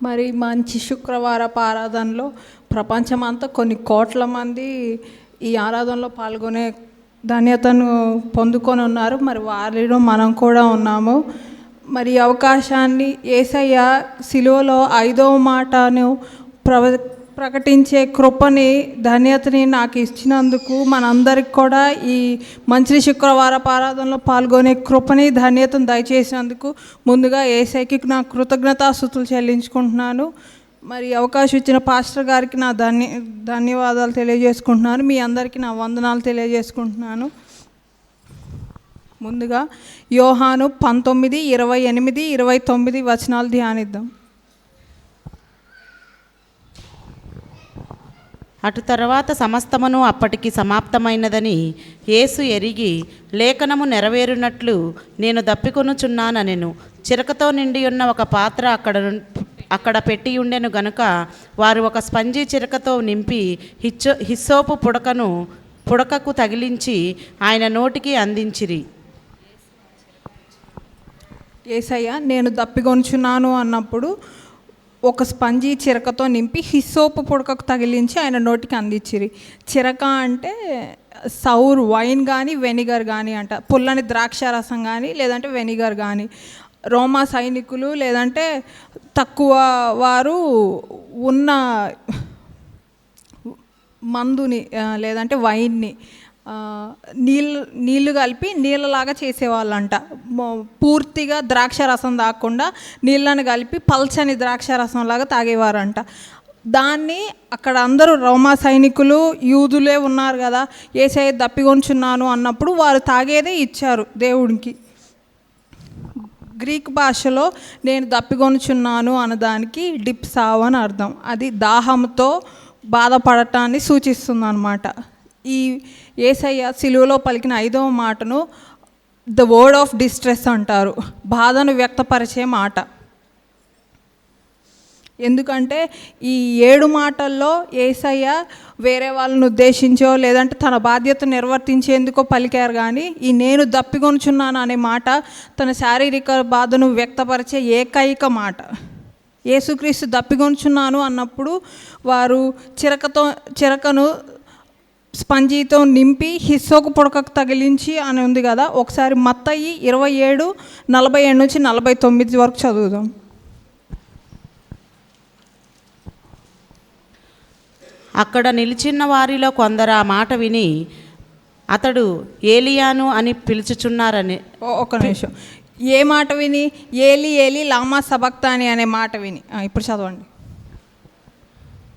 మరి మంచి శుక్రవారపు ఆరాధనలో ప్రపంచమంతా కొన్ని కోట్ల మంది ఈ ఆరాధనలో పాల్గొనే ధన్యతను పొందుకొని ఉన్నారు. మరి వారిలో మనం కూడా ఉన్నాము. మరి ఈ అవకాశాన్ని యేసయ్య సిలువలో 5వ మాటను ప్రకటించే కృపని ధన్యతని నాకు ఇచ్చినందుకు మనందరికి కూడా ఈ మంచి శుక్రవారపు ఆరాధనలో పాల్గొనే కృపని ధన్యతను దయచేసినందుకు ముందుగా యేసయ్యకి నా కృతజ్ఞతాస్తుతులు చెల్లించుకుంటున్నాను. మరి అవకాశం ఇచ్చిన పాస్టర్ గారికి నా ధన్యవాదాలు తెలియజేసుకుంటున్నాను. మీ అందరికీ నా వందనాలు తెలియజేసుకుంటున్నాను. ముందుగా యోహాను 19:28-29 వచనాలు ధ్యానిద్దాం. అటు తర్వాత సమస్తమును అప్పటికి సమాప్తమైనదని యేసు ఎరిగి లేఖనము నెరవేరునట్లు నేను దప్పికొనుచున్నానెను. చిరకతో నిండి ఉన్న ఒక పాత్ర అక్కడ పెట్టి ఉండెను గనుక వారు ఒక స్పంజీ చిరకతో నింపి హిస్సోపు పుడకకు తగిలించి ఆయన నోటికి అందించిరి. యేసయ్య నేను దప్పికొనుచున్నాను అన్నప్పుడు ఒక స్పంజీ చిరకతో నింపి హిస్సోపు పుడకకు తగిలించి ఆయన నోటికి అందించిరి. చిరక అంటే సౌర్ వైన్ కానీ వెనిగర్ కానీ అంట, పుల్లని ద్రాక్ష రసం కానీ లేదంటే వెనిగర్ కానీ. రోమా సైనికులు లేదంటే తక్కువ వారు ఉన్న మందుని లేదంటే వైన్ని నీళ్ళు కలిపి నీళ్ళలాగా చేసేవాళ్ళంట. పూర్తిగా ద్రాక్ష రసం తాగకుండా నీళ్ళని కలిపి పల్చని ద్రాక్ష రసంలాగా తాగేవారంట. దాన్ని అక్కడ అందరూ రోమా సైనికులు యూదులే ఉన్నారు కదా, యేసయ్య దప్పికొనుచున్నాను అన్నప్పుడు వారు తాగేదే ఇచ్చారు దేవుడికి. గ్రీక్ భాషలో నేను దప్పికొనుచున్నాను అన్నదానికి డిప్సావ్ అని అర్థం. అది దాహంతో బాధపడటాన్ని సూచిస్తుంది అన్నమాట. ఈ యేసయ్య సిలువలో పలికిన 5వ మాటను ద వర్డ్ ఆఫ్ డిస్ట్రెస్ అంటారు, బాధను వ్యక్తపరిచే మాట. ఎందుకంటే ఈ 7 మాటల్లో యేసయ్య వేరే వాళ్ళని ఉద్దేశించో లేదంటే తన బాధ్యత నిర్వర్తించేందుకో పలికారు, కానీ ఈ నేను దప్పికొనుచున్నాను అనే మాట తన శారీరక బాధను వ్యక్తపరిచే ఏకైక మాట. యేసుక్రీస్తు దప్పికొనుచున్నాను అన్నప్పుడు వారు చిరకను స్పంజీతో నింపి హిస్సోకు పుడకకు తగిలించి అని ఉంది కదా. ఒకసారి మత్తయి 27:47-49 వరకు చదువుదాం. అక్కడ నిలిచిన వారిలో కొందరు ఆ మాట విని అతడు ఏలియాను అని పిలుచుచున్నారని. ఒక నిమిషం, ఏ మాట విని? ఏలి ఏలి లామా సబక్తాని అనే మాట విని. ఇప్పుడు చదవండి.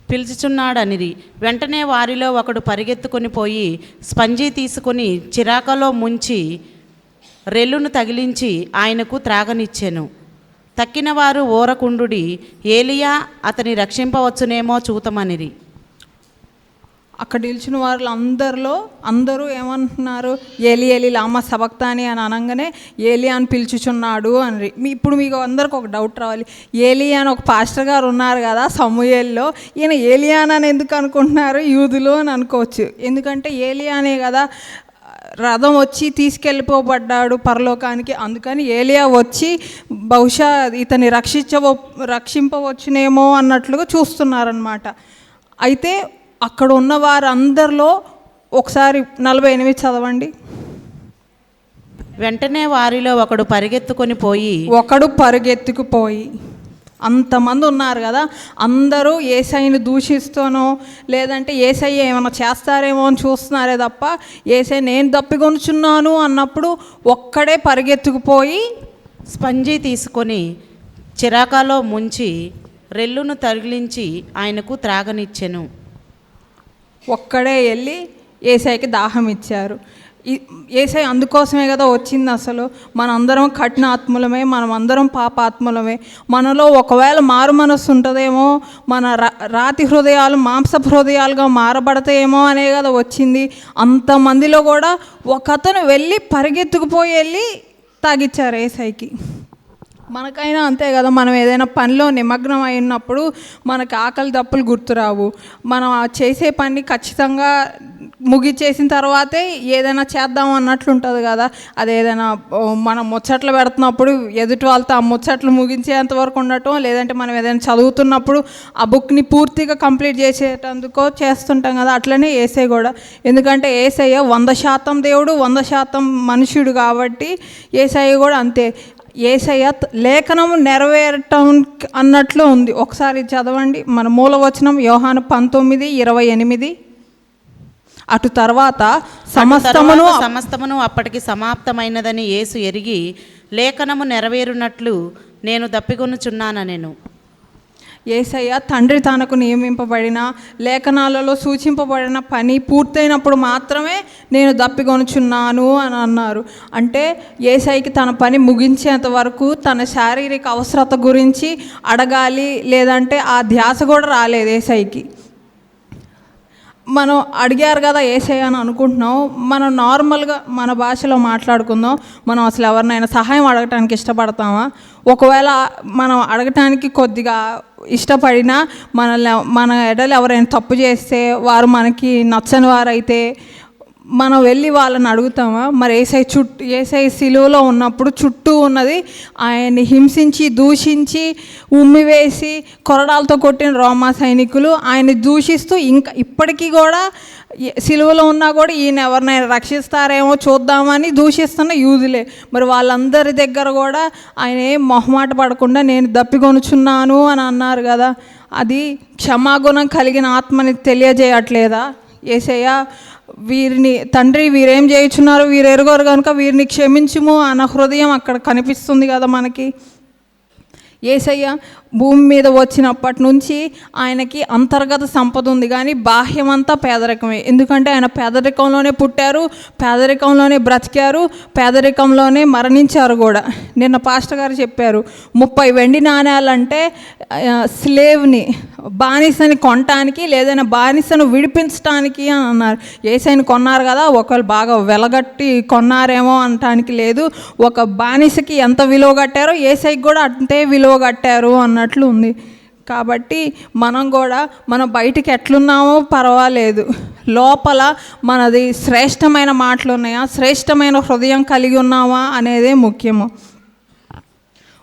పిలుచుచున్నాడనిది. వెంటనే వారిలో ఒకడు పరిగెత్తుకొని పోయి స్పంజీ తీసుకొని చిరాకలో ముంచి రెల్లును తగిలించి ఆయనకు త్రాగనిచ్చెను. తక్కిన వారు ఊరకుండుడి, ఏలియా అతని రక్షింపవచ్చునేమో చూతమనిరి. అక్కడ నిలిచిన వారు అందరూ ఏమంటున్నారు? ఏలి ఏలి లామా సబక్తాని అని అనగానే ఏలియా అని పిలుచుచున్నాడు అని. ఇప్పుడు మీకు అందరికి ఒక డౌట్ రావాలి, ఏలియా అని ఒక పాస్టర్ గారు ఉన్నారు కదా సమూయేల్లో, ఈయన ఏలియాన్ అని ఎందుకు అనుకుంటున్నారు యూదులు అని అనుకోవచ్చు. ఎందుకంటే ఏలియానే కదా రథం వచ్చి తీసుకెళ్ళిపోబడ్డాడు పరలోకానికి, అందుకని ఏలియా వచ్చి బహుశా ఇతన్ని రక్షింపవచ్చునేమో అన్నట్లుగా చూస్తున్నారనమాట. అయితే అక్కడ ఉన్న వారందరిలో ఒకసారి 48 చదవండి. వెంటనే వారిలో ఒకడు పరిగెత్తుకుపోయి అంతమంది ఉన్నారు కదా, అందరూ యేసయ్యని దూషిస్తూనో లేదంటే యేసయ్య ఏమైనా చేస్తారేమో అని చూస్తున్నారే తప్ప యేసయ్య నేను దప్పికొనుచున్నాను అన్నప్పుడు ఒక్కడే పరిగెత్తుకుపోయి స్పంజీ తీసుకొని చిరాకాలో ముంచి రెల్లును తగిలించి ఆయనకు త్రాగనిచ్చెను. ఒక్కడే వెళ్ళి యేసయ్యకి దాహం ఇచ్చారు. యేసయ్య అందుకోసమే కదా వచ్చింది. అసలు మనందరం కఠిన ఆత్మలమే, మనమందరం పాపాత్మలమే. మనలో ఒకవేళ మారు మనస్సు ఉంటుందేమో, మన రాతి హృదయాలు మాంసపు హృదయాలుగా మారబడతాయేమో అనే కదా వచ్చింది. అంతమందిలో కూడా ఒకతను వెళ్ళి పరిగెత్తుకుపోయి వెళ్ళి తాగిచ్చారు యేసయ్యకి. మనకైనా అంతే కదా, మనం ఏదైనా పనిలో నిమగ్నం అయినప్పుడు మనకు ఆకలి దప్పులు గుర్తురావు. మనం ఆ చేసే పని ఖచ్చితంగా ముగిచేసిన తర్వాతే ఏదైనా చేద్దాం అన్నట్లు ఉంటుంది కదా. అదేదైనా మనం ముచ్చట్లు పెడుతున్నప్పుడు ఎదుటి వాళ్ళతో ఆ ముచ్చట్లు ముగించేంత వరకు ఉండటం, లేదంటే మనం ఏదైనా చదువుతున్నప్పుడు ఆ బుక్ని పూర్తిగా కంప్లీట్ చేసేటందుకో చేస్తుంటాం కదా. అట్లనే యేసయ్య కూడా, ఎందుకంటే యేసయ్య 100% దేవుడు 100% మనుష్యుడు కాబట్టి యేసయ్య కూడా అంతే. యేసయ్య లేఖనం నెరవేరటం అన్నట్లు ఉంది. ఒకసారి చదవండి మన మూలవచనం, యోహాను 19:28. అటు తర్వాత సమస్తమును అప్పటికి సమాప్తమైనదని యేసు ఎరిగి, లేఖనము నెరవేరునట్లు నేను దప్పికొనుచున్నానెను. యేసయ్య తండ్రి తనకు నియమింపబడిన లేఖనాలలో సూచింపబడిన పని పూర్తయినప్పుడు మాత్రమే నేను దప్పికొనుచున్నాను అని అన్నారు. అంటే యేసయ్యకి తన పని ముగించేంత వరకు తన శారీరక అవసరత గురించి అడగాలి, లేదంటే ఆ ధ్యాస కూడా రాలేదు యేసయ్యకి. మనం అడిగారు కదా యేసయ్య అని అనుకుంటున్నాం. మనం నార్మల్గా మన భాషలో మాట్లాడుకుందాం. మనం అసలు ఎవరినైనా సహాయం అడగటానికి ఇష్టపడతామా? ఒకవేళ మనం అడగటానికి కొద్దిగా ఇష్టపడినా మన ఎడలు ఎవరైనా తప్పు చేస్తే, వారు మనకి నచ్చని వారైతే మనం వెళ్ళి వాళ్ళని అడుగుతామా? మరి యేసయ్య సిలువలో ఉన్నప్పుడు చుట్టూ ఉన్నది ఆయన్ని హింసించి దూషించి ఉమ్మివేసి కొరడాలతో కొట్టిన రోమా సైనికులు, ఆయన్ని దూషిస్తూ ఇంకా ఇప్పటికీ కూడా సిలువలో ఉన్నా కూడా ఈయన ఎవరినైనా రక్షిస్తారేమో చూద్దామని దూషిస్తున్న యూదులే. మరి వాళ్ళందరి దగ్గర కూడా ఆయన ఏం మొహమాట పడకుండా నేను దప్పికొనుచున్నాను అని అన్నారు కదా. అది క్షమాగుణం కలిగిన ఆత్మని తెలియజేయట్లేదా? యేసయ్య వీరిని తండ్రి వీరేం చేయుచున్నారు, వీరు ఎరుగరు కనుక వీరిని క్షమించుము అన్న హృదయం అక్కడ కనిపిస్తుంది కదా మనకి. యేసయ్య భూమి మీద వచ్చినప్పటి నుంచి ఆయనకి అంతర్గత సంపద ఉంది, కానీ బాహ్యమంతా పేదరికమే. ఎందుకంటే ఆయన పేదరికంలోనే పుట్టారు, పేదరికంలోనే బ్రతికారు, పేదరికంలోనే మరణించారు కూడా. నిన్న పాస్టర్ గారు చెప్పారు 30 వెండి నాణ్యాలంటే స్లేవ్ని, బానిసని కొనటానికి లేదైనా బానిసను విడిపించడానికి అని అన్నారు. యేసయ్యని కొన్నారు కదా, ఒకళ్ళు బాగా వెలగట్టి కొన్నారేమో అనటానికి లేదు. ఒక బానిసకి ఎంత విలువ కట్టారో యేసయ్యకి కూడా అంతే విలువ కట్టారు అన్నట్లు ఉంది. కాబట్టి మనం కూడా మనం బయటికి ఎట్లున్నామో పర్వాలేదు, లోపల మనది శ్రేష్టమైన మాటలు ఉన్నాయా, శ్రేష్టమైన హృదయం కలిగి ఉన్నామా అనేదే ముఖ్యము.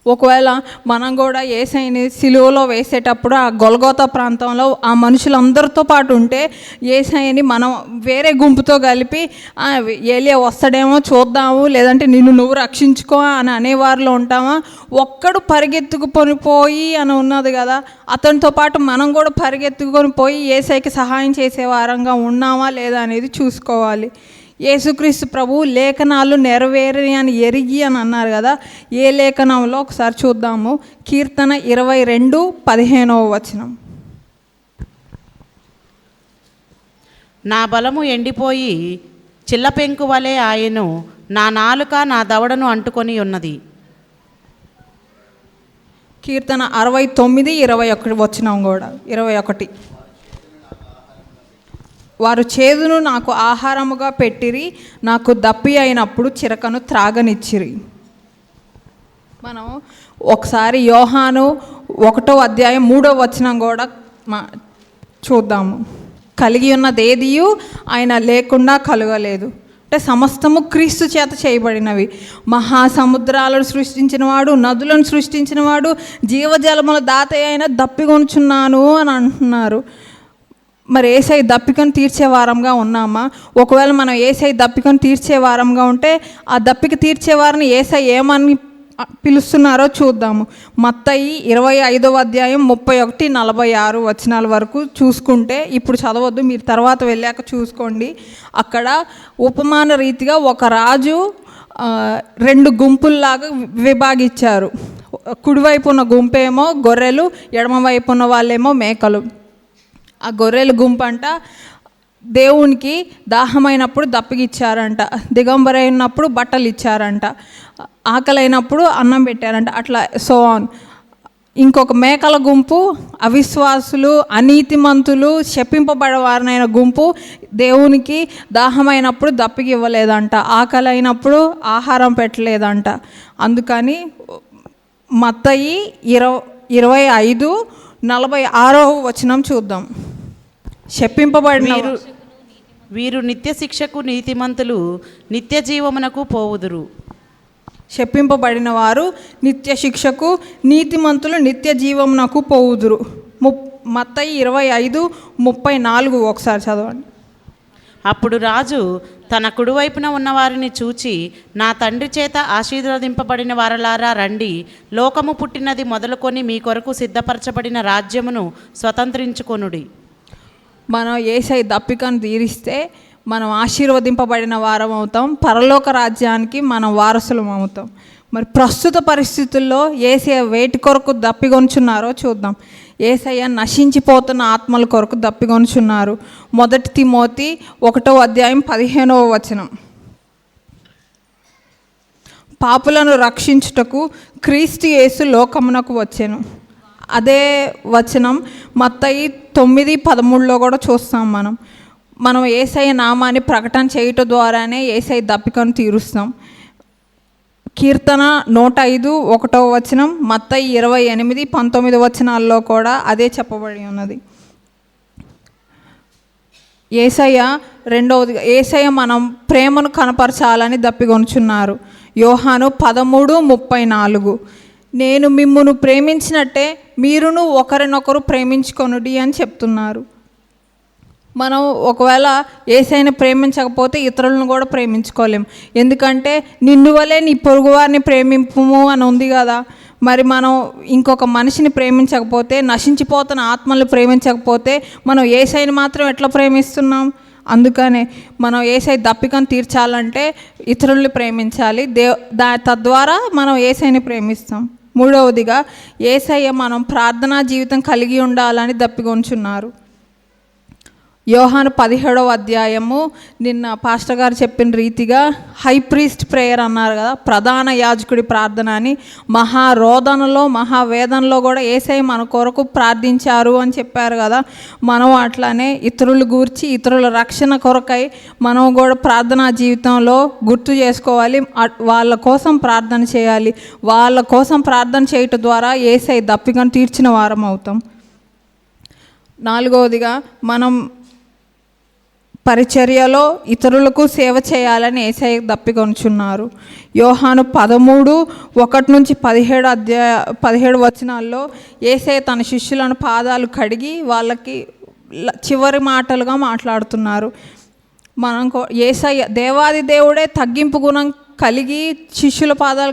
ఒకవేళ మనం కూడా యేసయ్యని సిలువలో వేసేటప్పుడు ఆ గొల్గోతా ప్రాంతంలో ఆ మనుషులందరితో పాటు ఉంటే యేసయ్యని మనం వేరే గుంపుతో కలిపి ఏలియా వస్తాడేమో చూద్దాము, లేదంటే నువ్వు రక్షించుకో అని అనేవారిలో ఉంటామా? ఒక్కడు పరిగెత్తుకుని పోయి అని ఉన్నది కదా, అతనితో పాటు మనం కూడా పరిగెత్తుకొని పోయి యేసయ్యకి సహాయం చేసే వారంగా ఉన్నామా లేదా అనేది చూసుకోవాలి. యేసుక్రీస్తు ప్రభు లేఖనాలు నెరవేరి అని ఎరిగి అని అన్నారు కదా. ఏ లేఖనంలో ఒకసారి చూద్దాము. కీర్తన 22:15. నా బలము ఎండిపోయి చిల్లపెంకు వలె ఆయను, నా నాలుక నా దవడను అంటుకొని ఉన్నది. కీర్తన 69:21 కూడా 21. వారు చేదును నాకు ఆహారముగా పెట్టిరి, నాకు దప్పి అయినప్పుడు చిరకను త్రాగనిచ్చిరి. మనం ఒకసారి యోహాను 1:3 కూడా చూద్దాము. కలిగి ఉన్నదేదియు ఆయన లేకుండా కలగలేదు. అంటే సమస్తము క్రీస్తు చేత చేయబడినవి. మహాసముద్రాలను సృష్టించినవాడు, నదులను సృష్టించినవాడు, జీవజలముల దాత అయిన దప్పికొనుచున్నాను అని అంటున్నారు. మరి యేసయ్య దప్పికను తీర్చే వారంగా ఉన్నామా? ఒకవేళ మనం యేసయ్య దప్పికను తీర్చే వారంగా ఉంటే ఆ దప్పిక తీర్చేవారిని యేసయ్య ఏమని పిలుస్తున్నారో చూద్దాము. మత్తయి 25:31-46 వరకు చూసుకుంటే, ఇప్పుడు చదవద్దు, మీరు తర్వాత వెళ్ళాక చూసుకోండి. అక్కడ ఉపమాన రీతిగా ఒక రాజు 2 గుంపుల్లాగా విభాగించారు. కుడివైపు ఉన్న గుంపేమో గొర్రెలు, ఎడమవైపు ఉన్న వాళ్ళేమో మేకలు. ఆ గొర్రెల గుంపంట దేవునికి దాహమైనప్పుడు దప్పిగిచ్చారంట, దిగంబరైనప్పుడు బట్టలు ఇచ్చారంట, ఆకలైనప్పుడు అన్నం పెట్టారంట, అట్లా సో ఆన్. ఇంకొక మేకల గుంపు అవిశ్వాసులు, అనీతిమంతులు, శపింపబడవారినైన గుంపు దేవునికి దాహమైనప్పుడు దప్పికి ఇవ్వలేదంట, ఆకలి అయినప్పుడు ఆహారం పెట్టలేదంట. అందుకని మత్తయి 25:46 చూద్దాం. శపింపబడిన వీరు నిత్య శిక్షకు నీతిమంతులు నిత్య జీవమునకు పోవుదురు. శపింపబడిన వారు నిత్య శిక్షకు, నీతిమంతులు నిత్య జీవమునకు పోవుదురు. మత్తయి 25:34 ఒకసారి చదవండి. అప్పుడు రాజు తన కుడివైపున ఉన్నవారిని చూచి, నా తండ్రి చేత ఆశీర్వదింపబడిన వారలారా రండి, లోకము పుట్టినది మొదలుకొని మీ కొరకు సిద్ధపరచబడిన రాజ్యమును స్వతంత్రించుకొనుడి. మనం యేసయ్య దప్పికను తీరిస్తే మనం ఆశీర్వదింపబడిన వారం అవుతాం, పరలోక రాజ్యానికి మనం వారసులం అవుతాం. మరి ప్రస్తుత పరిస్థితుల్లో యేసయ్య వేటి కొరకు దప్పిగొంచున్నారో చూద్దాం. యేసయ్య నశించిపోతున్న ఆత్మల కొరకు దప్పిగొంచున్నారు. 1 తిమోతి 1:15 పాపులను రక్షించుటకు క్రీస్తు యేసు లోకమునకు వచ్చెను. అదే వచనం మత్తయి 9:13 కూడా చూస్తాం. మనం యేసయ్య నామాన్ని ప్రకటన చేయటం ద్వారానే యేసయ్య దప్పికను తీరుస్తాం. కీర్తన 105:1 మత్తయి 28:19 కూడా అదే చెప్పబడి ఉన్నది. యేసయ్య మనం ప్రేమను కనపరచాలని దప్పిగొంచున్నారు. యోహాను 13:34 నేను మిమ్మును ప్రేమించినట్టే మీరును ఒకరినొకరు ప్రేమించుకొనుడి అని చెప్తున్నారు. మనం ఒకవేళ యేసయ్యని ప్రేమించకపోతే ఇతరులను కూడా ప్రేమించుకోలేం. ఎందుకంటే నిన్ను వలే నీ పొరుగువారిని ప్రేమింపుము అని ఉంది కదా. మరి మనం ఇంకొక మనిషిని ప్రేమించకపోతే, నశించిపోతున్న ఆత్మల్ని ప్రేమించకపోతే మనం యేసయ్యని మాత్రం ఎట్లా ప్రేమిస్తున్నాం? అందుకనే మనం యేసయ్య దప్పికను తీర్చాలంటే ఇతరుల్ని ప్రేమించాలి. తద్వారా మనం యేసయ్యని ప్రేమిస్తాం. మూడవదిగా యేసయ్య మనం ప్రార్థనా జీవితం కలిగి ఉండాలని దప్పిగొంచున్నారు. యోహాను 17 నిన్న పాస్టర్ గారు చెప్పిన రీతిగా హై ప్రీస్ట్ ప్రేయర్ అన్నారు కదా, ప్రధాన యాజకుడి ప్రార్థన అని. మహారోదనలో మహావేదనలో కూడా యేసయ్య మన కొరకు ప్రార్థించారు అని చెప్పారు కదా. మనం అట్లానే ఇతరులు గూర్చి ఇతరుల రక్షణ కొరకై మనం కూడా ప్రార్థనా జీవితంలో గుర్తు చేసుకోవాలి. వాళ్ళ కోసం ప్రార్థన చేయాలి. వాళ్ళ కోసం ప్రార్థన చేయటం ద్వారా యేసయ్య దప్పికను తీర్చిన వారం అవుతాం. నాలుగవదిగా మనం పరిచర్యలో ఇతరులకు సేవ చేయాలని యేసయ్య దప్పికొంచున్నారు. యోహాను 13:1-17 యేసయ్య తన శిష్యులను పాదాలు కడిగి వాళ్ళకి చివరి మాటలుగా మాట్లాడుతున్నారు. మనం యేసయ్య దేవాది దేవుడే తగ్గింపు గుణం కలిగి శిష్యుల పాదాలు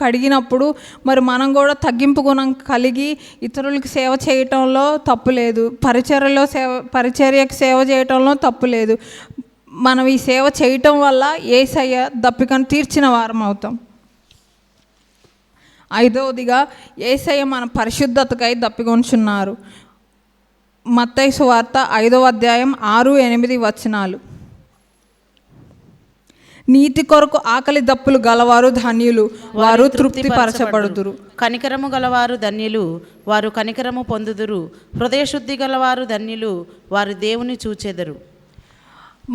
కడిగినప్పుడు మరి మనం కూడా తగ్గింపు గుణం కలిగి ఇతరులకు సేవ చేయటంలో తప్పు లేదు. పరిచర్యకు సేవ చేయటంలో తప్పు లేదు. మనం ఈ సేవ చేయటం వల్ల యేసయ్య దప్పికను తీర్చిన వారం అవుతాం. ఐదవదిగా యేసయ్య మన పరిశుద్ధతకై దప్పికొంచున్నారు. మత్తయి సువార్త 5:6-8 నీతి కొరకు ఆకలి దప్పులు గలవారు ధన్యులు, వారు తృప్తిపరచబడుదురు. కనికరము గలవారు ధన్యులు, వారు కనికరము పొందుదురు. హృదయశుద్ధి గలవారు ధన్యులు, వారు దేవుని చూచెదరు.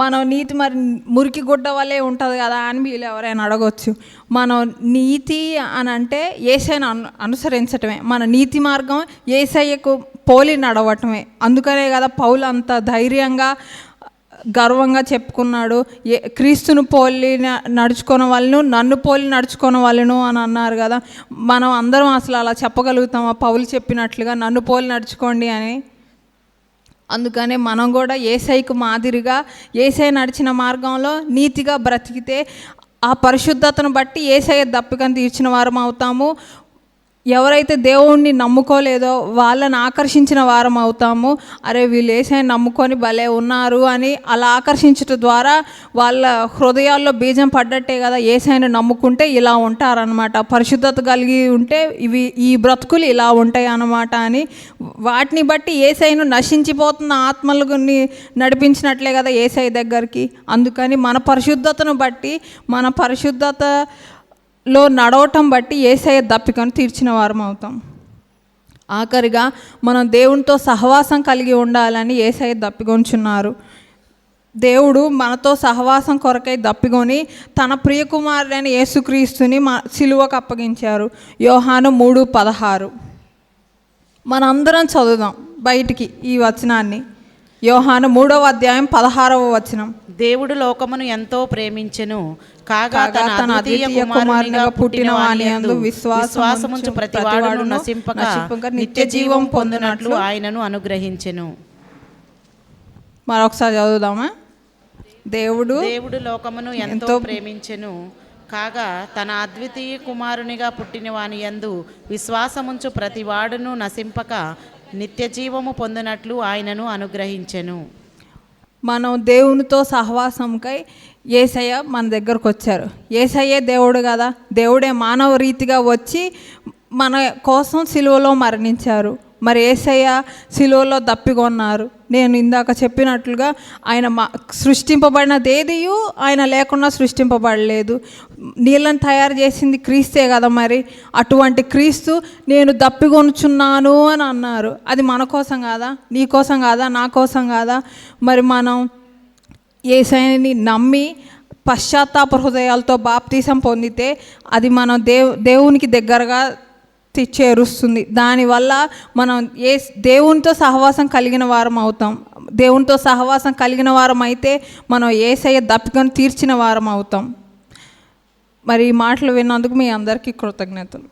మనం నీతి మరి మురికి గుడ్డ వల్లే ఉంటుంది కదా అని వీళ్ళు ఎవరైనా అడగవచ్చు. మనం నీతి అని అంటే యేసయ్యను అనుసరించటమే. మన నీతి మార్గం యేసయ్యకు పోలి నడవటమే. అందుకనే కదా పౌలు అంత ధైర్యంగా గర్వంగా చెప్పుకున్నాడు, క్రీస్తును పోలి నడుచుకునే వాళ్ళను నన్ను పోలి నడుచుకునే వాళ్ళను అని అన్నారు కదా. మనం అందరం అసలు అలా చెప్పగలుగుతామా? పౌలు చెప్పినట్లుగా నన్ను పోలి నడుచుకోండి అని. అందుకనే మనం కూడా యేసయ్యకు మాదిరిగా యేసయ్య నడిచిన మార్గంలో నీతిగా బ్రతికితే ఆ పరిశుద్ధతను బట్టి యేసయ్య దప్పికను తీర్చిన వారం అవుతాము. ఎవరైతే దేవుణ్ణి నమ్ముకోలేదో వాళ్ళని ఆకర్షించిన వారం అవుతాము. అరే వీళ్ళు యేసయ్యని నమ్ముకొని భలే ఉన్నారు అని అలా ఆకర్షించడం ద్వారా వాళ్ళ హృదయాల్లో బీజం పడ్డట్టే కదా. యేసయ్యని నమ్ముకుంటే ఇలా ఉంటారనమాట, పరిశుద్ధత కలిగి ఉంటే ఈ బ్రతుకులు ఇలా ఉంటాయి అన్నమాట అని వాటిని బట్టి యేసయ్యను నశించిపోతున్న ఆత్మలని నడిపించినట్లే కదా యేసయ్య దగ్గరికి. అందుకని మన పరిశుద్ధతను బట్టి మన పరిశుద్ధతలో నడవటం బట్టి యేసయ్య దప్పికను తీర్చిన వారం అవుతాం. ఆఖరిగా మనం దేవునితో సహవాసం కలిగి ఉండాలని యేసయ్య దప్పికొంచున్నారు. దేవుడు మనతో సహవాసం కొరకై దప్పికొని తన ప్రియకుమారుడైన యేసుక్రీస్తుని సిలువకు అప్పగించారు. యోహాను 3:16. మనందరం చదువుదాం బయటికి ఈ వచనాన్ని. యోహాను 3:16. దేవుడు లోకమును ఎంతో ప్రేమించెను, కాగా తన అద్వితీయ కుమారునిగా పుట్టిన వాని యందు విశ్వాసముంచు ప్రతివాడును నశింపక నిత్య జీవం పొందినట్లు ఆయనను అనుగ్రహించెను. మరొకసారి చదువుదామా? దేవుడు లోకమును ఎంతో ప్రేమించెను, కాగా తన అద్వితీయ కుమారునిగా పుట్టిన వాని యందు విశ్వాసముంచు ప్రతివాడును నశింపక నిత్య జీవము పొందినట్లు ఆయనను అనుగ్రహించెను. మనం దేవునితో సహవాసంకై యేసయ్య మన దగ్గరకు వచ్చారు. యేసయ్యే దేవుడు కదా, దేవుడే మానవ రీతిగా వచ్చి మన కోసం సిలువలో మరణించారు. మరి యేసయ్య సిలువలో దప్పికొన్నారు. నేను ఇందాక చెప్పినట్లుగా ఆయన సృష్టింపబడినది ఏదియు ఆయన లేకుండా సృష్టింపబడలేదు. నీళ్ళని తయారు చేసింది క్రీస్తే కదా. మరి అటువంటి క్రీస్తు నేను దప్పికొనుచున్నాను అని అన్నారు. అది మన కోసం కాదా? నీ కోసం కాదా? నా కోసం కాదా? మరి మనం యేసయ్యని నమ్మి పశ్చాత్తాప హృదయాలతో బాప్తీసం పొందితే అది మనం దేవునికి దగ్గరగా చేరుస్తుంది. దానివల్ల మనం దేవునితో సహవాసం కలిగిన వారం అవుతాం. దేవునితో సహవాసం కలిగిన వారం అయితే మనం యేసయ్య దప్పికను తీర్చిన వారం అవుతాం. మరి ఈ మాటలు విన్నందుకు మీ అందరికీ కృతజ్ఞతలు.